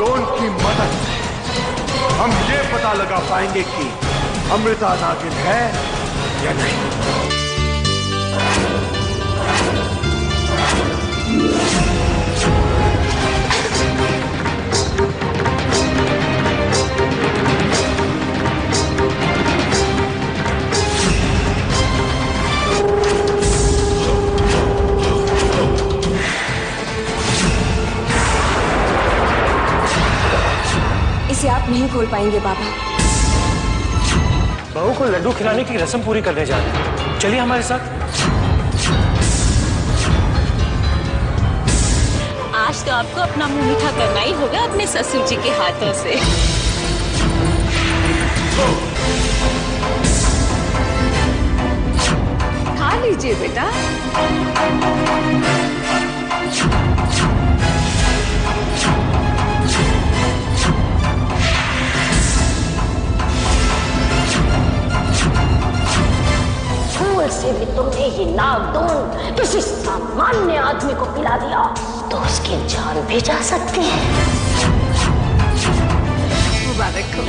नागदोन की मदद से हम ये पता लगा पाएंगे कि अमृता नागिन है या नहीं। इसे आप नहीं खोल पाएंगे बाबा। बहू को लड्डू खिलाने की रस्म पूरी करने जा रहे हैं, चलिए हमारे साथ। आज तो आपको अपना मुंह मीठा करना ही होगा अपने ससुर जी के हाथों से। खा लीजिए बेटा। से भी तुमने ये नागदोन किसी सामान्य आदमी को पिला दिया तो उसकी जान भी जा सकती है। मुबारक हो।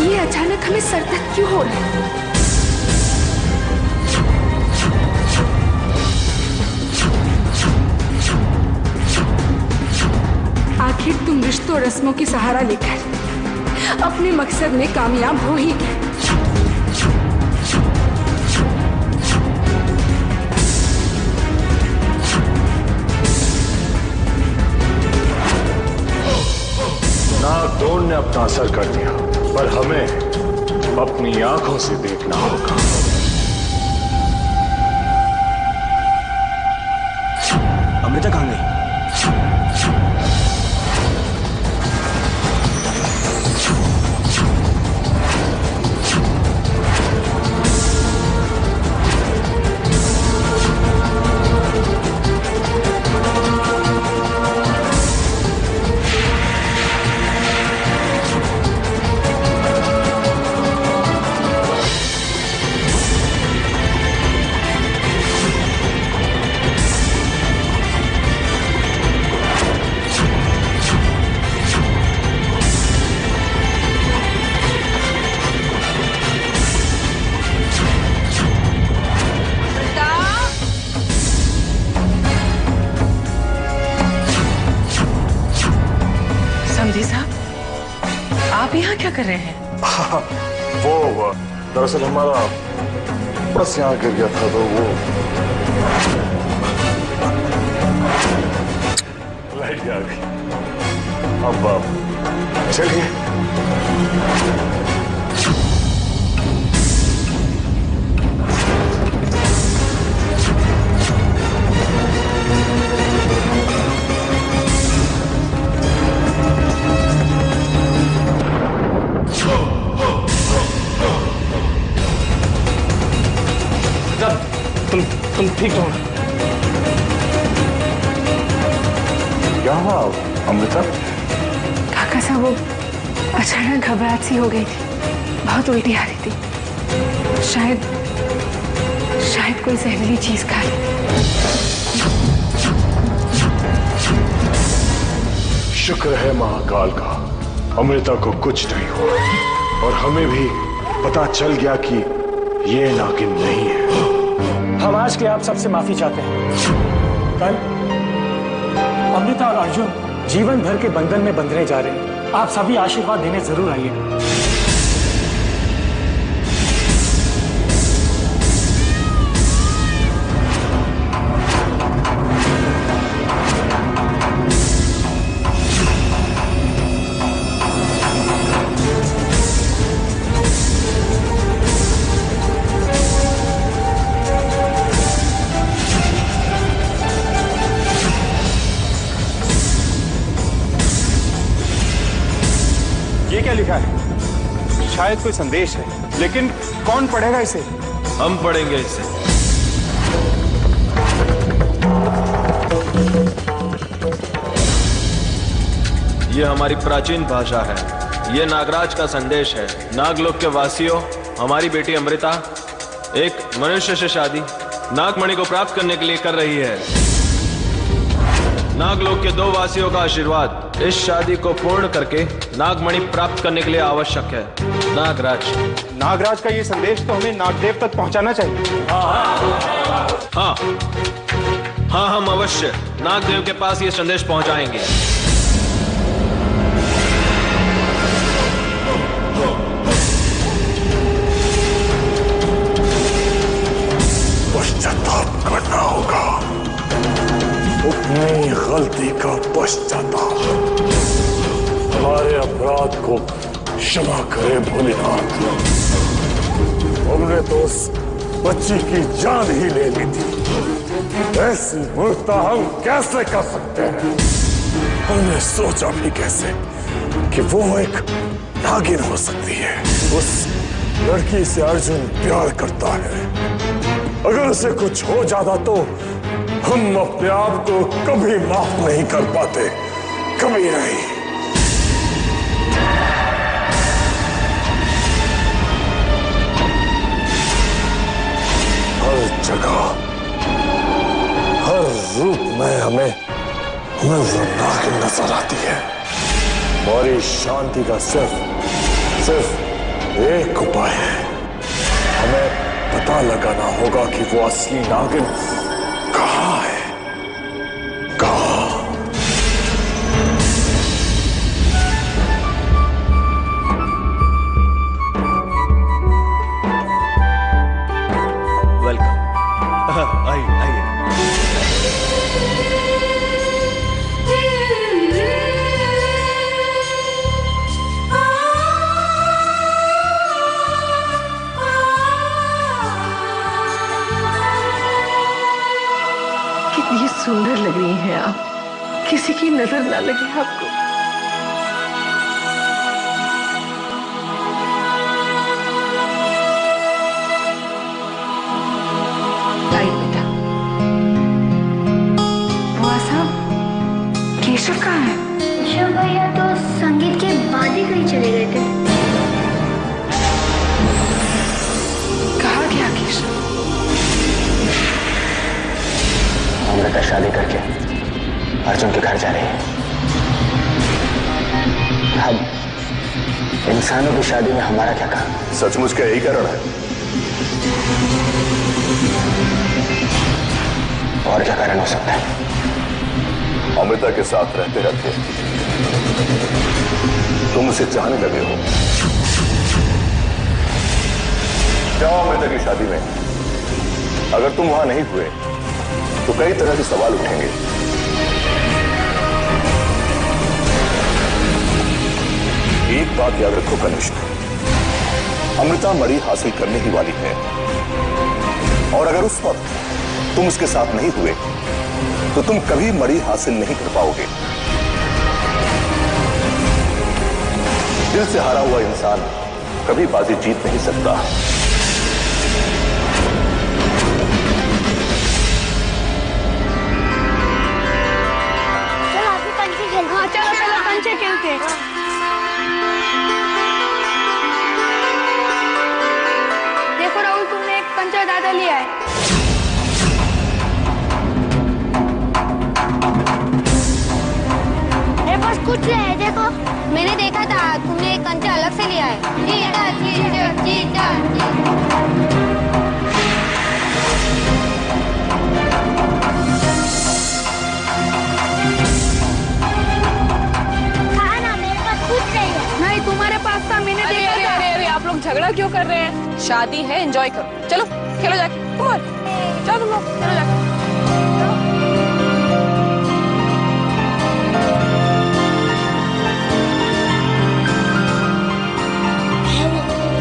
ये अचानक हमें सर दर्द क्यों हो रहा है? आखिर तुम रिश्तों रस्मों की सहारा लेकर अपने मकसद में कामयाब हो ही गए। नागदोन ने अपना असर कर दिया, पर हमें अपनी आंखों से देखना होगा। अमृता कहाँ गई? समझी साहब, आप यहाँ क्या कर रहे हैं? वो दरअसल हमारा बस यहाँ गिर गया था तो वो लाइट आ गई। अब चलिए। तुम ठीक हो? क्या हुआ अमृता? काका साहब, वो अचानक घबराहट सी हो गई थी, बहुत उल्टी आ रही थी। शायद कोई जहरीली चीज खा ली। शुक्र है महाकाल का, अमृता को कुछ नहीं हुआ और हमें भी पता चल गया कि ये नागिन नहीं है। हम आज के आप सबसे माफी चाहते हैं। कल अमृता और अर्जुन जीवन भर के बंधन में बंधने जा रहे हैं। आप सभी आशीर्वाद देने जरूर आइएगा। ये क्या लिखा है? शायद कोई संदेश है, लेकिन कौन पढ़ेगा इसे? हम पढ़ेंगे इसे। ये हमारी प्राचीन भाषा है। ये नागराज का संदेश है। नागलोक के वासियों, हमारी बेटी अमृता एक मनुष्य से शादी नागमणि को प्राप्त करने के लिए कर रही है। नागलोक के 2 वासियों का आशीर्वाद इस शादी को पूर्ण करके नागमणि प्राप्त करने के लिए आवश्यक है। नागराज का ये संदेश तो हमें नागदेव तक पहुंचाना चाहिए। हाँ, हम अवश्य नागदेव के पास ये संदेश पहुंचाएंगे। पश्चाताप करना होगा, अपनी गलती का पश्चाताप। हमारे अपराध को क्षमा करे भोलेनाथ। हमने तो उस बच्ची की जान ही ले ली थी। ऐसी मूर्खता हम कैसे कर सकते हैं? हमने सोचा भी कैसे कि वो एक नागिन हो सकती है। उस लड़की से अर्जुन प्यार करता है। अगर उसे कुछ हो जाता तो हम अपने आप को कभी माफ नहीं कर पाते, कभी नहीं। हर जगह, हर रूप में हमें वो नागिन नजर आती है। हमारी शांति का सिर्फ एक उपाय है। हमें पता लगाना होगा कि वो असली नागिन कहाँ है। वेलकम। आइए। कितनी सुंदर लग रही हैं आप, किसी की नजर ना लगे आपको। आइए बेटा। बुआ साहब, केशव कहाँ है? केशव भैया तो संगीत के बाद ही कहीं चले गए थे। कहाँ गया केशव? अमृता शादी करके अर्जुन के घर जा रही है। अब इंसानों की शादी में हमारा क्या काम? सचमुच का यही कारण है। और क्या कारण हो सकता है? अमृता के साथ रहते रहते तुम उसे चाहने लगे हो। जाओ अमृता की शादी में। अगर तुम वहां नहीं हुए तो कई तरह के सवाल उठेंगे। एक बात याद रखो कनिष्क, अमृता मणि हासिल करने ही वाली है। और अगर उस वक्त तुम उसके साथ नहीं हुए तो तुम कभी मणि हासिल नहीं कर पाओगे। दिल से हारा हुआ इंसान कभी बाजी जीत नहीं सकता। चलो कंचे खेलते। देखो राहुल, तुमने एक कंचा ज्यादा लिया है। मेरे पास कुछ है, देखो। मैंने देखा था तुमने एक कंचा अलग से लिया है। जीता। नहीं, तुम्हारे पास था, मैंने देखा था। अरे, आप लोग झगड़ा क्यों कर रहे हैं? शादी है, एंजॉय करो। चलो खेलो जाके। चलो तुम लोग खेलो जाके।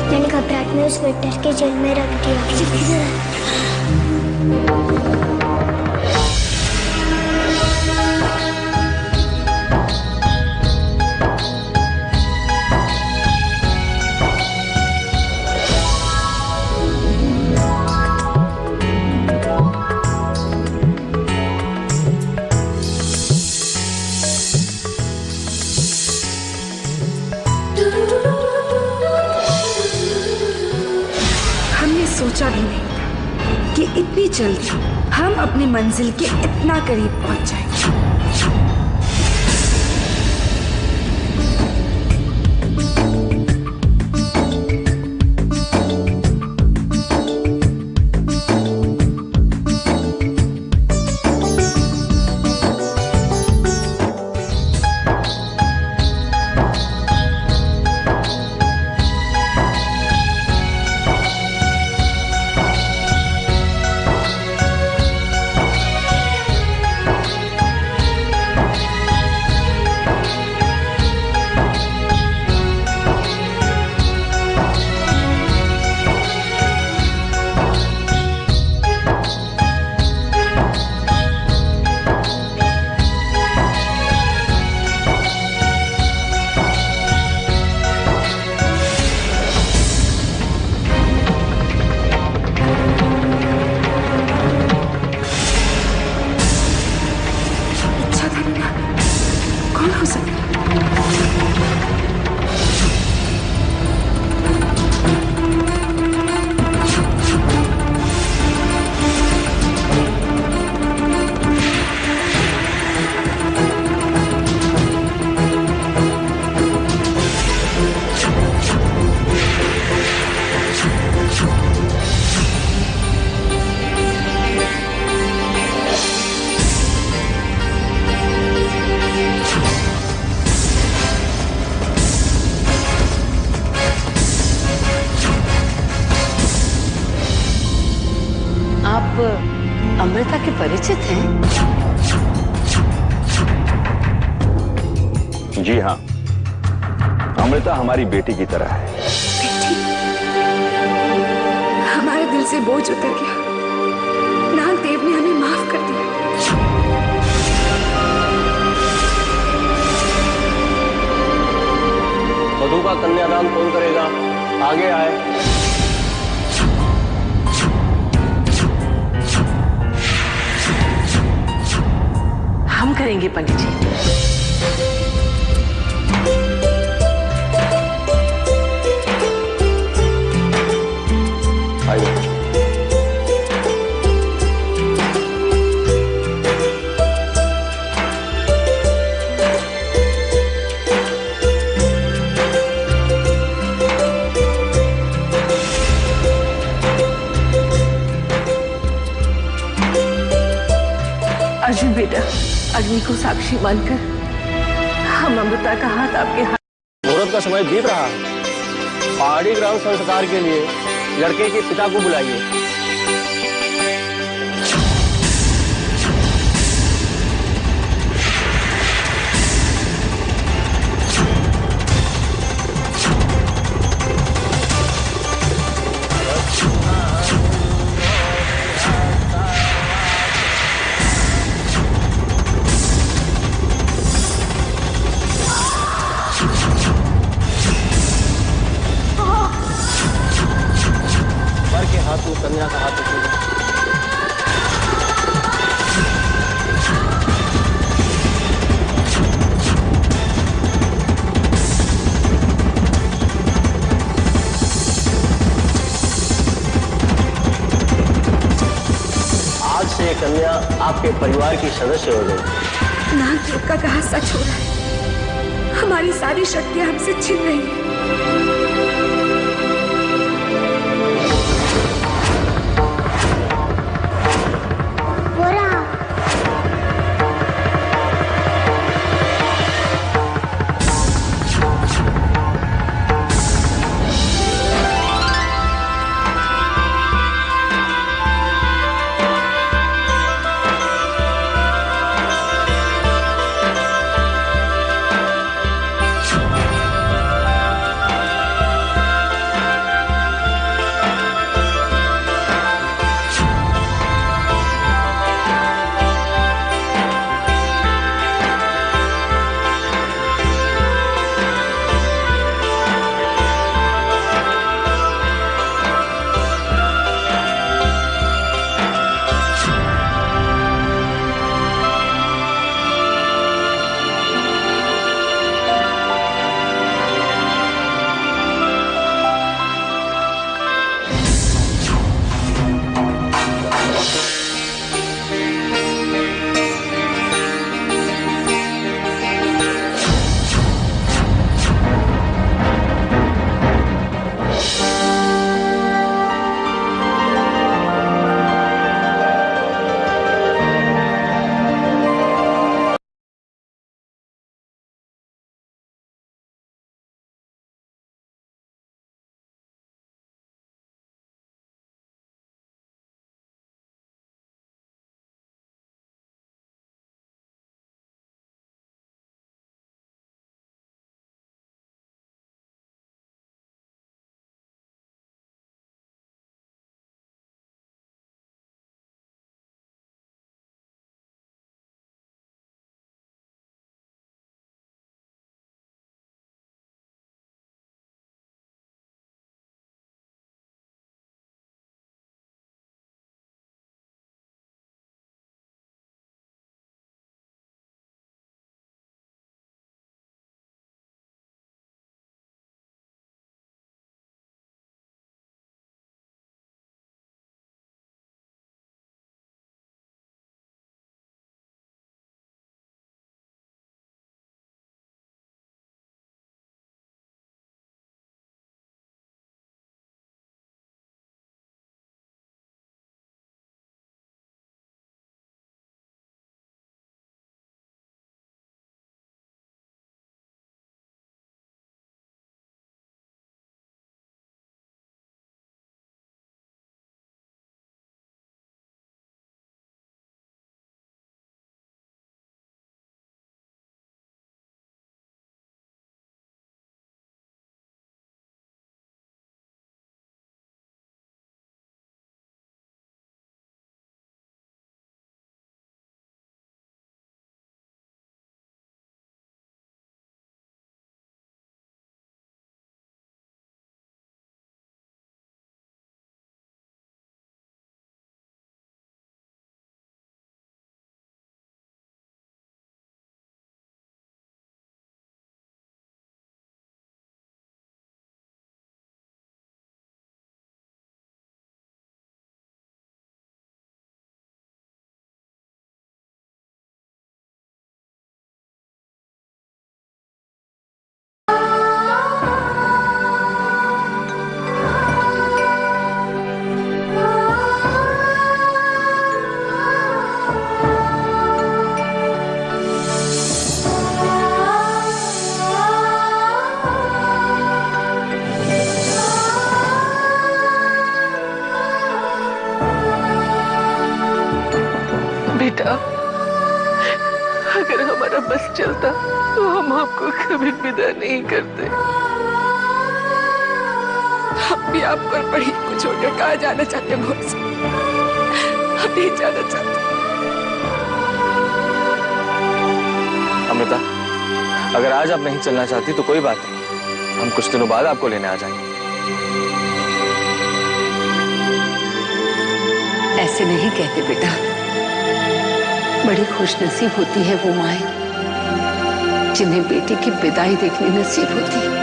मैंने घबराहट में उस वेटर के जेल में रख दिया। सोचा भी नहीं था कि इतनी जल्दी हम अपनी मंजिल के इतना करीब पहुंच जाएंगे। अमृता के परिचित हैं? जी हाँ, अमृता हमारी बेटी की तरह है। बेटी? हमारे दिल से बोझ उतर गया। नागदेव ने हमें माफ कर दिया। वधू का कन्यादान कौन करेगा? आगे आए। हम करेंगे पंडित जी। आइए। अर्जुन बेटा, अग्नि को साक्षी मानकर हम अमृता का हाथ आपके हाथ। मुहूर्त का समय बीत रहा है। पहाड़ी ग्राम संस्कार के लिए लड़के के पिता को बुलाइए। कन्या का हाथ उठाइए। आज से कन्या आपके परिवार की सदस्य हो गई। नागदेव का कहा सच हो रहा है। हमारी सारी शक्तियां हमसे छिन रही हैं। आपको कभी विदा नहीं करते। हम भी आपको और पढ़ी को छोड़कर कहाँ जाना चाहते हैं भोर से? हम नहीं जाना चाहते। अमृता, अगर आज आप नहीं चलना चाहती तो कोई बात नहीं, हम कुछ दिनों बाद आपको लेने आ जाएंगे। ऐसे नहीं कहते बेटा, बड़ी खुशनसीब होती है वो माएं जिन्हें बेटी की विदाई देखनी नसीब होती है।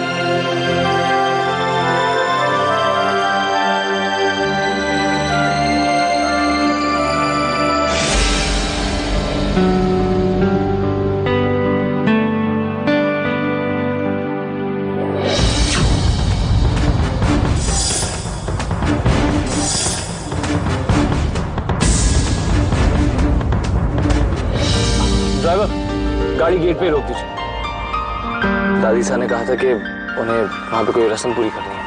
ड्राइवर, गाड़ी गेट पे रोक दीजिए। दादी साहब ने कहा था कि उन्हें वहां पे कोई रस्म पूरी करनी है।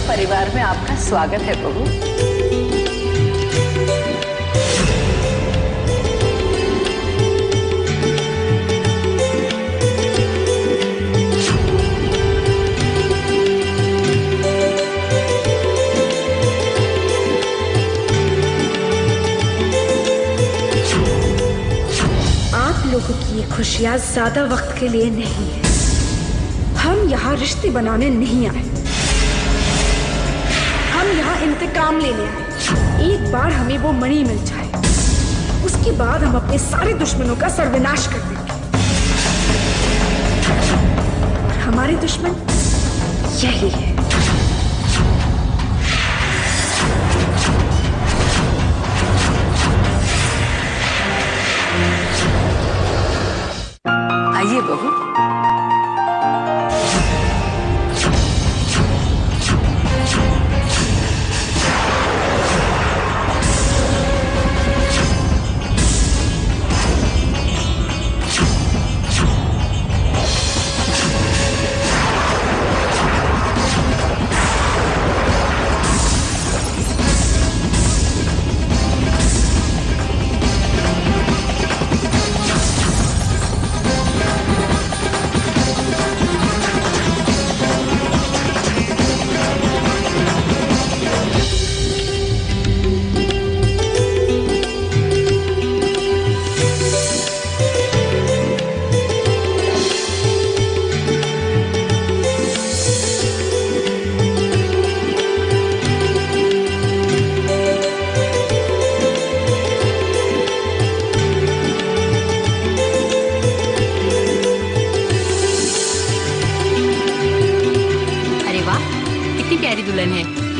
परिवार में आपका स्वागत है बहू। आप लोगों की ये खुशियां ज्यादा वक्त के लिए नहीं है। हम यहाँ रिश्ते बनाने नहीं आए, हम यहाँ इंतकाम लेने आए। एक बार हमें वो मणि मिल जाए, उसके बाद हम अपने सारे दुश्मनों का सर्वनाश कर देंगे। और हमारे दुश्मन यही है। आइए बहू।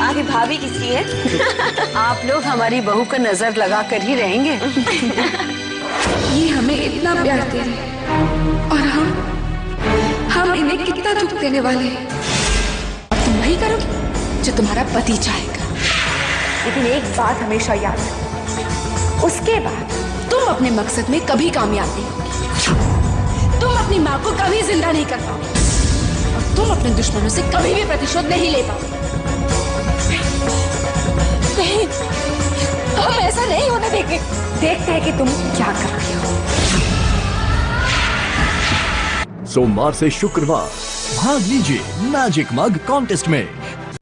आगे भाभी किसकी है? आप लोग हमारी बहू का नजर लगा कर ही रहेंगे। ये हमें इतना प्यार दे रहे हैं और हम इन्हें कितना दुख देने वाले हैं। और तुम वही करोगे जो तुम्हारा पति चाहेगा। लेकिन एक बात हमेशा याद रखो, उसके बाद तुम अपने मकसद में कभी कामयाब नहीं होगी। तुम अपनी माँ को कभी जिंदा नहीं कर पाओगे और तुम अपने दुश्मनों से कभी भी प्रतिशोध नहीं ले पाओगे। नहीं, हम ऐसा नहीं होने देंगे। देखते हैं कि तुम क्या कर रही हो। सोमवार से शुक्रवार भाग लीजिए मैजिक मग कॉन्टेस्ट में।